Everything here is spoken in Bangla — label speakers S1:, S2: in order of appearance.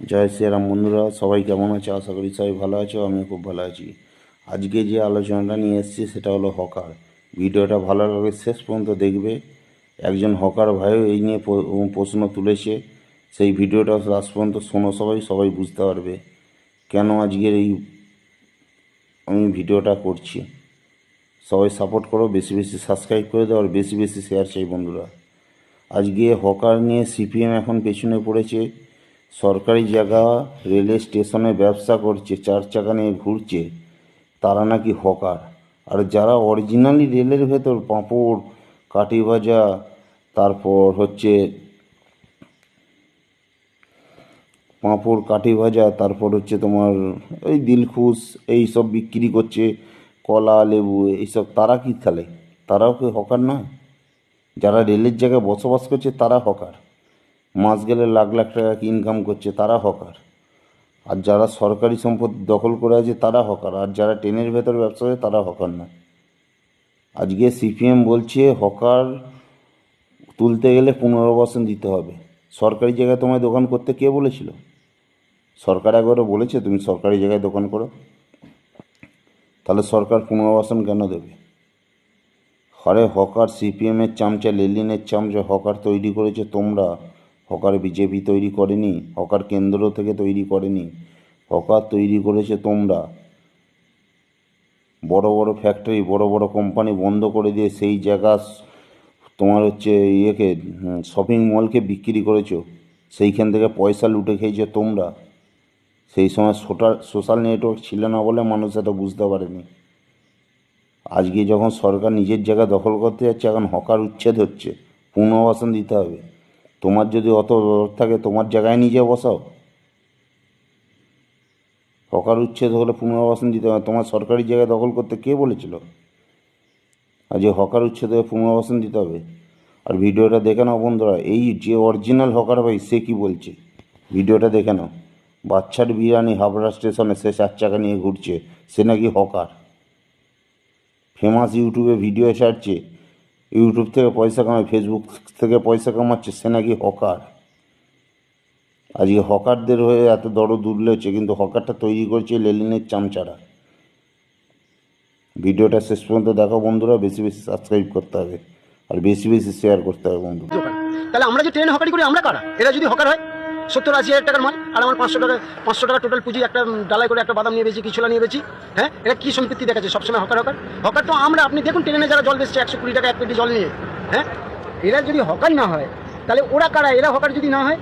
S1: জয় শ্রীরাম বন্ধুরা, সবাই কেমন আছে? আশা করি সবাই ভালো আছো। আমি খুব ভালো আছি। আজকে যে আলোচনাটা নিয়ে এসেছি সেটা হলো হকার। ভিডিওটা ভালো লাগলে শেষ পর্যন্ত দেখবে। একজন হকার ভাইও এই নিয়ে প্রশ্ন তুলেছে। সেই ভিডিওটা লাস্ট পর্যন্ত শোনো, সবাই বুঝতে পারবে কেন আজকের এই আমি ভিডিওটা করছি। সবাই সাপোর্ট করো, বেশি বেশি সাবস্ক্রাইব করে দাও আর বেশি বেশি শেয়ার চাই বন্ধুরা। আজকে হকার নিয়ে সিপিএম এখন পেছনে পড়েছে। সরকারি জায়গা, রেলের স্টেশনে ব্যবসা করছে, চার চাকা নিয়ে ঘুরছে, তারা নাকি হকার। আর যারা অরিজিনালি রেলের ভেতর পাঁপড়, কাঠি ভাজা, তারপর হচ্ছে পাঁপড় কাঠি ভাজা, তারপর হচ্ছে তোমার ওই দিলখুশ এইসব বিক্রি করছে, কলা লেবু এইসব, তারা কি তাহলে তারাও কি হকার নয়? যারা রেলের জায়গায় বসবাস করছে তারা হকার। মাস গেলে লাখ লাখ টাকা ইনকাম করছে তারা হকার। আর যারা সরকারি সম্পত্তি দখল করে আছে তারা হকার। আর যারা ট্রেনের ভেতর ব্যবসা করে তারা হকার না। আজকে সিপিএম বলছে হকার তুলতে গেলে 15% দিতে হবে। সরকারি জায়গায় তোমায় দোকান করতে কে বলেছিল? সরকার একবারও বলেছে তুমি সরকারি জায়গায় দোকান করো? তাহলে সরকার 15% কেন দেবে? আরে হকার সিপিএমের চামচা, লেলিনের চামচা হকার তৈরি করেছে তোমরা। হকার বিজেপি তৈরি করেনি, হকার কেন্দ্র থেকে তৈরি করেনি, হকার তৈরি করেছে তোমরা। বড় বড় ফ্যাক্টরি, বড় বড় কোম্পানি বন্ধ করে দিয়ে সেই জায়গা তোমার হচ্ছে ইয়েকে, শপিং মলকে বিক্রি করেছো। সেইখান থেকে পয়সা লুটে খেয়েছো তোমরা। সেই সময় সোশ্যাল নেটওয়ার্ক ছিল না বলে মানুষ এটা বুঝতে পারেনি। আজকে যখন সরকার নিজের জায়গা দখল করতে যাচ্ছে, এখন হকার উচ্ছেদ হচ্ছে, পুনর্বাসন দিতে হবে। তোমার যদি অত দরদ থাকে তোমার জায়গায় নিজে বসাও। হকার উচ্ছেদ হলে পুনর্বাসন দিতে হবে। তোমার সরকারি জায়গায় দখল করতে কে বলেছিল? আজকে হকার উচ্ছেদ হয়ে পুনর্বাসন দিতে হবে। আর ভিডিওটা দেখে নাও বন্ধুরা, এই যে অরিজিনাল হকার ভাই সে কি বলছে, ভিডিওটা দেখে নাও। বাচ্চার বিরিয়ানি হাবড়া স্টেশনে সে চার চাকা নিয়ে ঘুরছে, সে নাকি হকার। ফেমাস ইউটিউবে ভিডিও ছাড়ছে, ইউটিউব থেকে পয়সা কামায়, ফেসবুক থেকে পয়সা কামাচ্ছে, সে নাকি হকার। আজকে হকারদের হয়ে এত দরদ উঠলেছে, কিন্তু হকারটা তৈরি করছে লেলিনের চামচারা। ভিডিওটা শেষ পর্যন্ত দেখো বন্ধুরা, বেশি বেশি সাবস্ক্রাইব করতে হবে আর বেশি বেশি শেয়ার করতে হবে বন্ধু।
S2: তাহলে আমরা যে ট্রেন হকারি করি আমরা কারা? এরা যদি হকার হয় 70-80 হাজার টাকার মাল, আর আমার 500 টাকা টোটাল পুঁজি, একটা ডালাই করে একটা বাদাম নিয়ে বেছি, কিছু নিয়ে বেছি। হ্যাঁ, এটা কি সম্পত্তি দেখাচ্ছে সবসময় হকার হকার? হকার তো আমরা। আপনি দেখুন ট্রেনে যারা জল বেচছে 120 টাকা এক পেটি জল নিয়ে। হ্যাঁ, এরা যদি হকার না হয় তাহলে ওরা কারা? এরা হকার যদি না হয়,